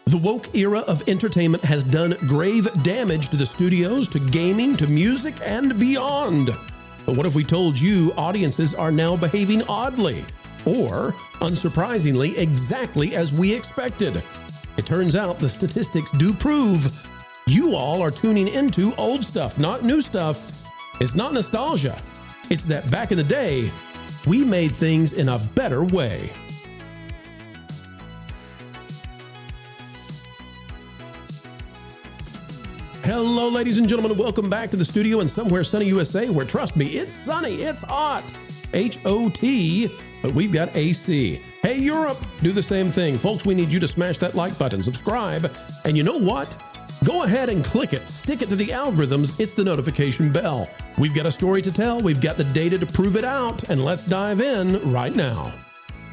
The woke era of entertainment has done grave damage to the studios, to gaming, to music, and beyond. But what if we told you audiences are now behaving oddly, or, unsurprisingly, exactly as we expected? It turns out the statistics do prove you all are tuning into old stuff, not new stuff. It's not nostalgia. It's that back in the day, we made things in a better way. Hello, ladies and gentlemen, and welcome back to the studio in somewhere sunny USA, where, trust me, it's sunny, it's hot, H-O-T, but we've got AC. Hey, Europe, do the same thing. Folks, we need you to smash that like button, subscribe, and you know what? Go ahead and click it, stick it to the algorithms, it's the notification bell. We've got a story to tell, we've got the data to prove it out, and let's dive in right now.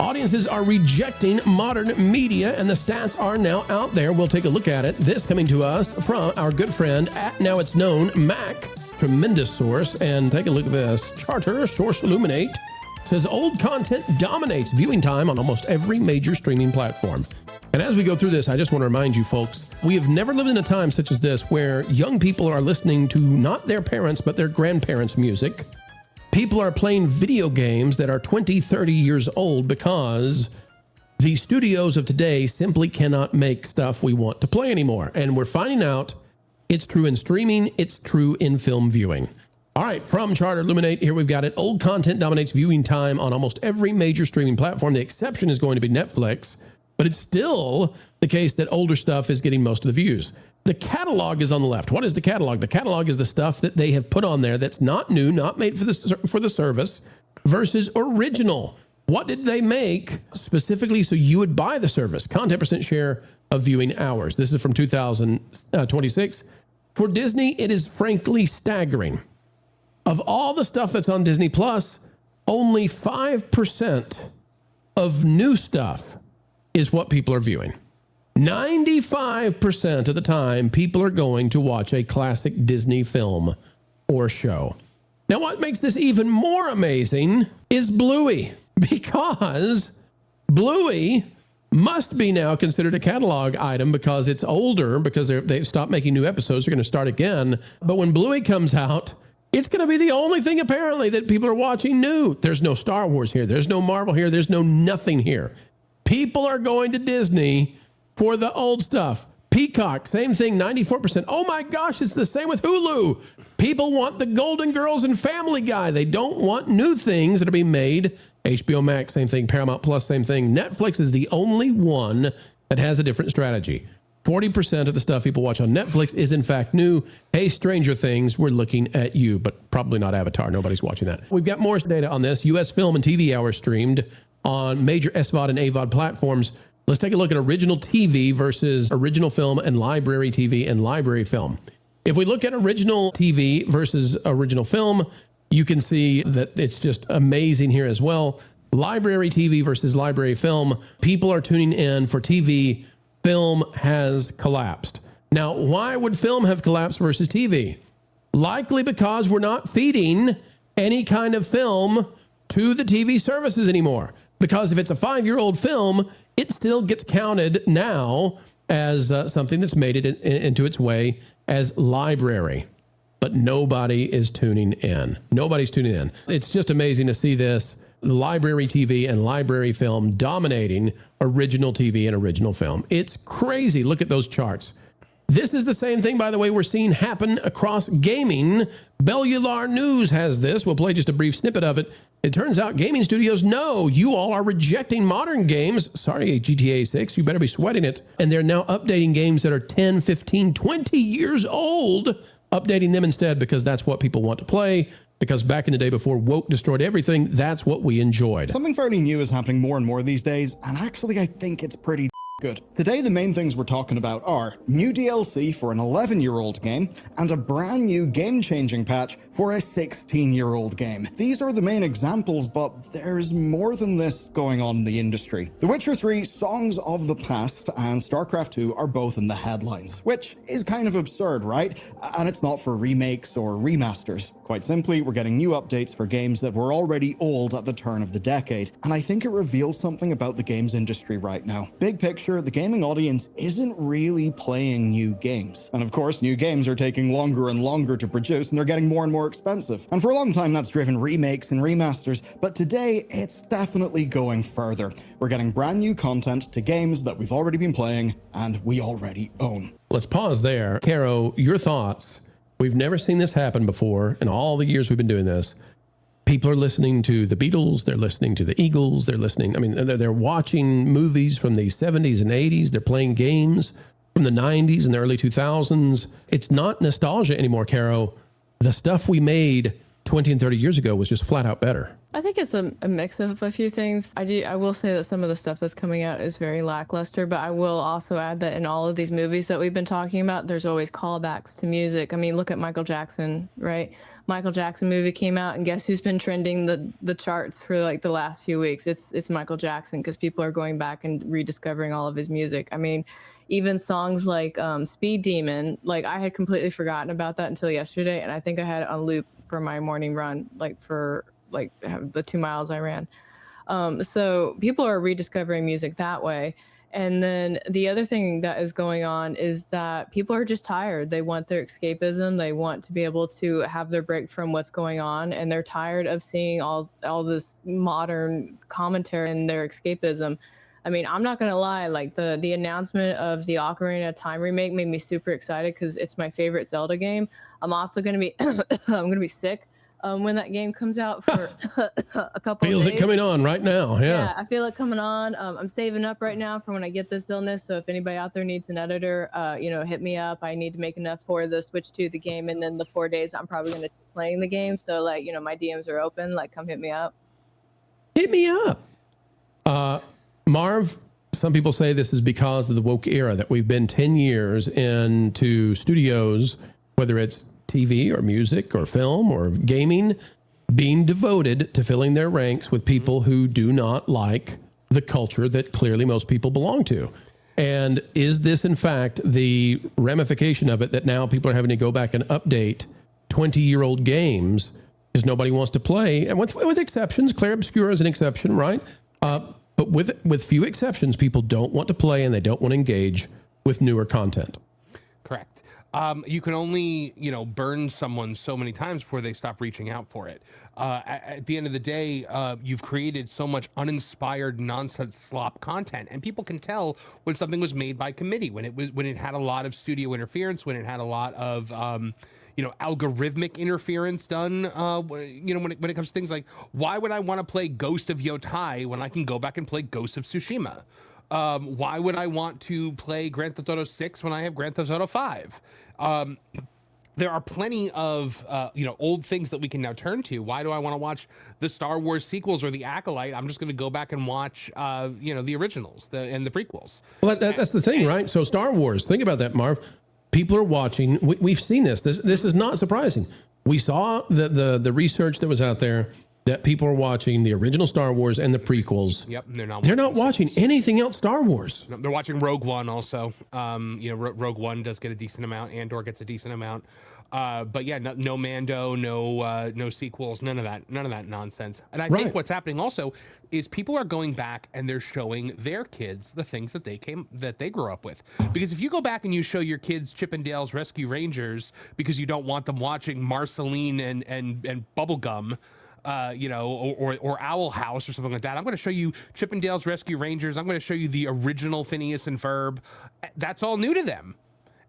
Audiences are rejecting modern media, and the stats are now out there. We'll take a look at it. This coming to us from our good friend at Now It's Known, Mac. Tremendous source. And take a look at this. Charter Source Illuminate says old content dominates viewing time on almost every major streaming platform. And as we go through this, I just want to remind you folks, we have never lived in a time such as this where young people are listening to not their parents, but their grandparents' music. People are playing video games that are 20, 30 years old because the studios of today simply cannot make stuff we want to play anymore. And we're finding out it's true in streaming, it's true in film viewing. All right, from Charter Illuminate, here we've got it. Old content dominates viewing time on almost every major streaming platform. The exception is going to be Netflix, but it's still the case that older stuff is getting most of the views. The catalog is on the left. What is the catalog? The catalog is the stuff that they have put on there that's not new, not made for the service, versus original. What did they make specifically so you would buy the service? Content percent share of viewing hours. This is from 2026. For Disney, it is frankly staggering. Of all the stuff that's on Disney Plus, only 5% of new stuff is what people are viewing. 95% of the time, people are going to watch a classic Disney film or show. Now, what makes this even more amazing is Bluey, because Bluey must be now considered a catalog item because it's older, because they've stopped making new episodes. They're going to start again. But when Bluey comes out, it's going to be the only thing, apparently, that people are watching new. There's no Star Wars here. There's no Marvel here. There's no nothing here. People are going to Disney for the old stuff. Peacock, same thing, 94%. Oh my gosh, it's the same with Hulu. People want the Golden Girls and Family Guy. They don't want new things that are being made. HBO Max, same thing. Paramount Plus, same thing. Netflix is the only one that has a different strategy. 40% of the stuff people watch on Netflix is in fact new. Hey, Stranger Things, we're looking at you, but probably not Avatar. Nobody's watching that. We've got more data on this. U.S. film and TV hours streamed on major SVOD and AVOD platforms. Let's take a look at original TV versus original film and library TV and library film. If we look at original TV versus original film, you can see that it's just amazing here as well. Library TV versus library film. People are tuning in for TV. Film has collapsed. Now, why would film have collapsed versus TV? Likely because we're not feeding any kind of film to the TV services anymore. Because if it's a 5-year-old film, it still gets counted now as something that's made it into its way as library. But nobody is tuning in. Nobody's tuning in. It's just amazing to see this library TV and library film dominating original TV and original film. It's crazy. Look at those charts. This is the same thing, by the way, we're seeing happen across gaming. Bellular News has this. We'll play just a brief snippet of it. It turns out gaming studios know you all are rejecting modern games. Sorry, GTA 6, you better be sweating it. And they're now updating games that are 10, 15, 20 years old, updating them instead because that's what people want to play. Because back in the day before woke destroyed everything, that's what we enjoyed. Something fairly new is happening more and more these days, and actually I think it's pretty good. Today, the main things we're talking about are new DLC for an 11-year-old game and a brand new game-changing patch for a 16-year-old game. These are the main examples, but there's more than this going on in the industry. The Witcher 3, Songs of the Past, and StarCraft 2 are both in the headlines, which is kind of absurd, right? And it's not for remakes or remasters. Quite simply, we're getting new updates for games that were already old at the turn of the decade, and I think it reveals something about the games industry right now. Big picture, the gaming audience isn't really playing new games. And of course, new games are taking longer and longer to produce, and they're getting more and more expensive. And for a long time, that's driven remakes and remasters, but today, it's definitely going further. We're getting brand new content to games that we've already been playing and we already own. Let's pause there. Caro, your thoughts. We've never seen this happen before in all the years we've been doing this. People are listening to the Beatles, they're listening to the Eagles, they're listening, they're watching movies from the 70s and 80s, they're playing games from the 90s and the early 2000s. It's not nostalgia anymore, Caro. The stuff we made 20 and 30 years ago was just flat out better. I think it's a mix of a few things. I will say that some of the stuff that's coming out is very lackluster, but I will also add that in all of these movies that we've been talking about, there's always callbacks to music. I mean, look at Michael Jackson, right? Michael Jackson movie came out, and guess who's been trending the charts for like the last few weeks? It's Michael Jackson, because people are going back and rediscovering all of his music. I mean, even songs like Speed Demon, like I had completely forgotten about that until yesterday, and I think I had it on loop for my morning run, for the 2 miles I ran. So people are rediscovering music that way. And then the other thing that is going on is that people are just tired. They want their escapism. They want to be able to have their break from what's going on. And they're tired of seeing all this modern commentary and their escapism. I mean, I'm not going to lie, like the announcement of the Ocarina of Time remake made me super excited because it's my favorite Zelda game. I'm also going to be, I'm going to be sick when that game comes out for a couple Feels of days. it coming on right now. Yeah, I feel it coming on. I'm saving up right now for when I get this illness. So if anybody out there needs an editor, hit me up. I need to make enough for the Switch to the game. And then the 4 days I'm probably going to be playing the game. So my DMs are open. Like, come hit me up. Hit me up. Marv, some people say this is because of the woke era, that we've been 10 years into studios, whether it's TV or music or film or gaming, being devoted to filling their ranks with people who do not like the culture that clearly most people belong to. And is this, in fact, the ramification of it that now people are having to go back and update 20-year-old games because nobody wants to play? And with exceptions, Claire Obscura is an exception, right? But with few exceptions, people don't want to play and they don't want to engage with newer content. Correct. You can only, burn someone so many times before they stop reaching out for it. At the end of the day, you've created so much uninspired nonsense slop content, and people can tell when something was made by committee, when it had a lot of studio interference, when it had a lot of algorithmic interference done. When it comes to things like, why would I want to play Ghost of Yotai when I can go back and play Ghost of Tsushima? Why would I want to play Grand Theft Auto 6 when I have Grand Theft Auto 5? There are plenty of old things that we can now turn to. Why do I want to watch the Star Wars sequels or the Acolyte? I'm just going to go back and watch the originals and the prequels. Well, that's the thing, right? So Star Wars, think about that, Marv. People are watching. We've seen this. This is not surprising. We saw the research that was out there that people are watching the original Star Wars and the prequels. Yep, they're not watching anything else Star Wars. No, they're watching Rogue One also. Rogue One does get a decent amount. Andor gets a decent amount. But yeah, no Mando, no sequels, none of that nonsense. And I think what's happening also is people are going back and they're showing their kids the things that they grew up with. Because if you go back and you show your kids Chippendale's Rescue Rangers because you don't want them watching Marceline and Bubblegum, or Owl House or something like that. I'm going to show you Chippendale's Rescue Rangers. I'm going to show you the original Phineas and Ferb. That's all new to them.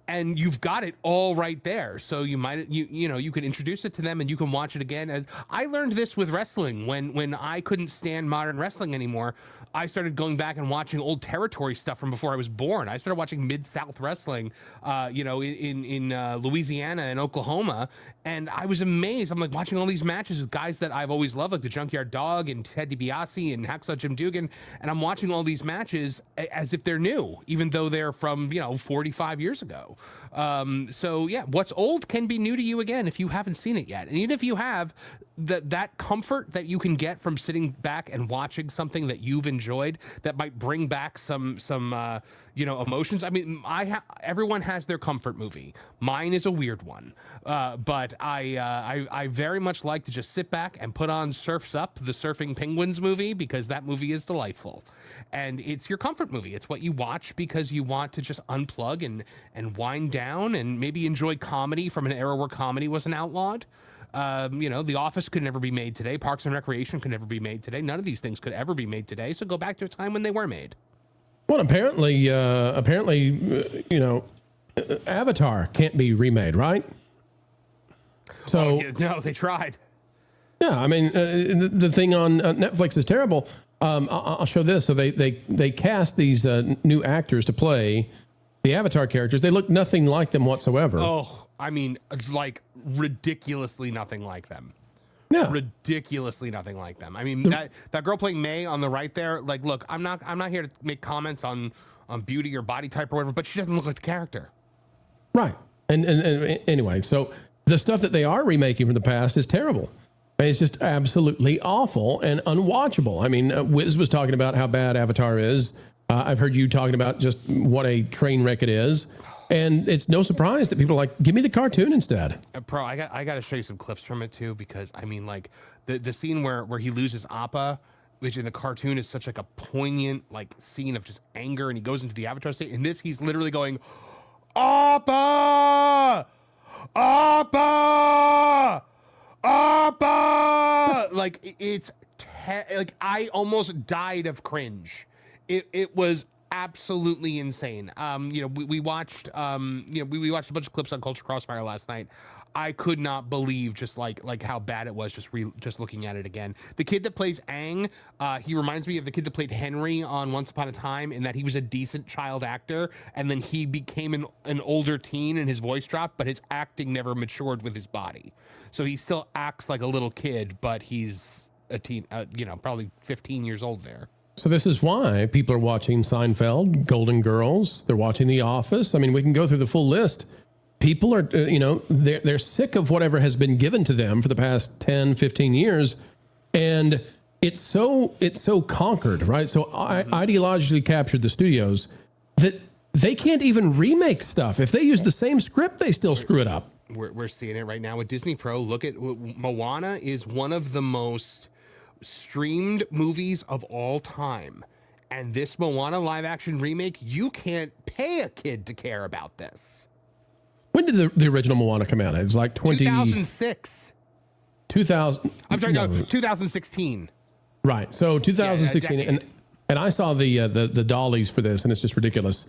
And you've got it all right there. So you can introduce it to them and you can watch it again. As I learned this with wrestling when I couldn't stand modern wrestling anymore, I started going back and watching old territory stuff from before I was born. I started watching Mid-South wrestling, in Louisiana and Oklahoma. And I was amazed. I'm like watching all these matches with guys that I've always loved, like the Junkyard Dog and Ted DiBiase and Hacksaw Jim Duggan. And I'm watching all these matches as if they're new, even though they're from, 45 years ago. So yeah, what's old can be new to you again if you haven't seen it yet. And even if you have, that comfort that you can get from sitting back and watching something that you've enjoyed that might bring back some emotions. I mean, everyone has their comfort movie. Mine is a weird one, but I very much like to just sit back and put on Surf's Up, the Surfing Penguins movie, because that movie is delightful, and it's your comfort movie. It's what you watch because you want to just unplug and wind down and maybe enjoy comedy from an era where comedy wasn't outlawed. The Office could never be made today. Parks and Recreation could never be made today. None of these things could ever be made today. So go back to a time when they were made. Well, apparently, Avatar can't be remade, right? So no, they tried. Yeah, I mean, the thing on Netflix is terrible. I'll show this. So they cast these new actors to play the Avatar characters. They look nothing like them whatsoever. Oh, I mean, like ridiculously nothing like them. Yeah, ridiculously nothing like them. I mean, that girl playing May on the right there. Like, look, I'm not here to make comments on beauty or body type or whatever, but she doesn't look like the character. Right. And anyway, so the stuff that they are remaking from the past is terrible. It's just absolutely awful and unwatchable. I mean, Wiz was talking about how bad Avatar is. I've heard you talking about just what a train wreck it is. And it's no surprise that people are like, give me the cartoon instead. Bro, I got to show you some clips from it too, because I mean, like the scene where he loses Appa, which in the cartoon is such like a poignant like scene of just anger, and he goes into the Avatar state. In this, he's literally going, Appa, Appa, Appa. Like it's like I almost died of cringe. It was absolutely insane. We watched we watched a bunch of clips on Culture Crossfire last night. I could not believe just like how bad it was just looking at it again. The kid that plays Aang, he reminds me of the kid that played Henry on Once Upon a Time, in that he was a decent child actor, and then he became an older teen and his voice dropped, but his acting never matured with his body. So he still acts like a little kid, but he's a teen, probably 15 years old there. So this is why people are watching Seinfeld, Golden Girls. They're watching The Office. I mean, we can go through the full list. People are, they're sick of whatever has been given to them for the past 10, 15 years. And it's so conquered, right? So ideologically captured the studios that they can't even remake stuff. If they use the same script, they still screw it up. We're seeing it right now with Disney Pro. Look at Moana is one of the most streamed movies of all time, and this Moana live action remake, you can't pay a kid to care about this. When did the original Moana come out? It was like 2006. 2000. I'm sorry, no, 2016. Right. So 2016, and I saw the dollies for this, and it's just ridiculous.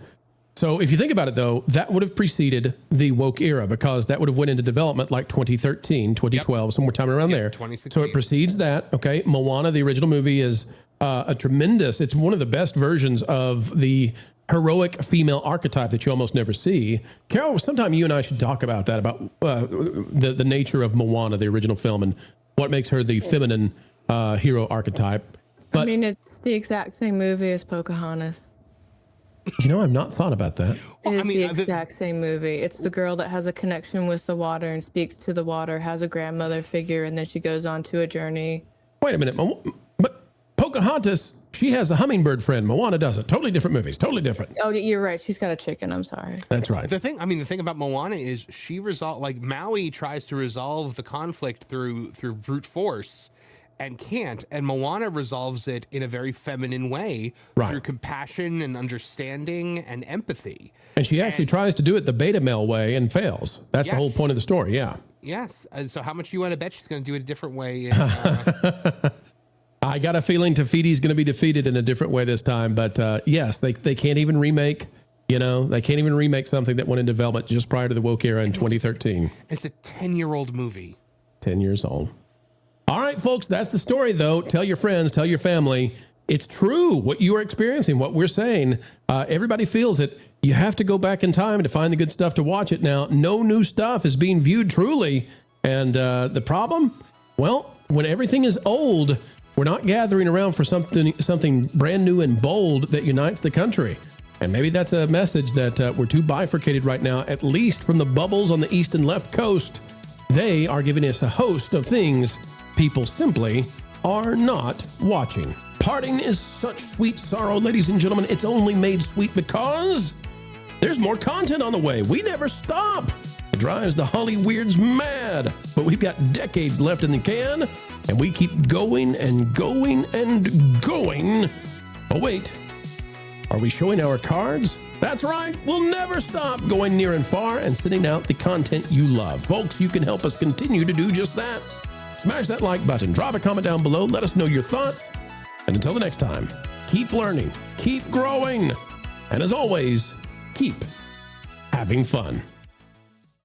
So if you think about it, though, that would have preceded the woke era, because that would have went into development like 2013, 2012, somewhere time around there. 2016. So it precedes that. Okay. Moana, the original movie, is it's one of the best versions of the heroic female archetype that you almost never see. Carol, sometime you and I should talk about that, about the nature of Moana, the original film, and what makes her the feminine hero archetype. But, I mean, it's the exact same movie as Pocahontas. I've not thought about that. It is the exact same movie. It's the girl that has a connection with the water and speaks to the water, has a grandmother figure, and then she goes on to a journey. Wait a minute. But Pocahontas, she has a hummingbird friend. Moana doesn't. Totally different movies. Totally different. Oh, you're right. She's got a chicken. I'm sorry. That's right. The thing about Moana is Maui tries to resolve the conflict through brute force, and can't, and Moana resolves it in a very feminine way, right, through compassion and understanding and empathy. And she actually tries to do it the beta male way and fails. That's the whole point of the story. Yeah. Yes. And so how much do you want to bet she's going to do it a different way? I got a feeling Tafiti's going to be defeated in a different way this time. But yes, they can't even remake, they can't even remake something that went in development just prior to the woke era in 2013. It's a 10-year-old movie. 10 years old. All right, folks, that's the story, though. Tell your friends, tell your family. It's true what you are experiencing, what we're saying. Everybody feels it. You have to go back in time to find the good stuff to watch it now. No new stuff is being viewed truly. And the problem? Well, when everything is old, we're not gathering around for something brand new and bold that unites the country. And maybe that's a message that we're too bifurcated right now, at least from the bubbles on the east and left coast. They are giving us a host of things people simply are not watching. parting is such sweet sorrow, ladies and gentlemen. It's only made sweet because there's more content on the way. We never stop. It drives the Holly Weirds mad, but we've got decades left in the can, and we keep going and going and going. Oh, wait. Are we showing our cards? That's right. We'll never stop going near and far and sending out the content you love. Folks, you can help us continue to do just that. Smash that like button. Drop a comment down below. Let us know your thoughts. And until the next time, keep learning, keep growing, and as always, keep having fun.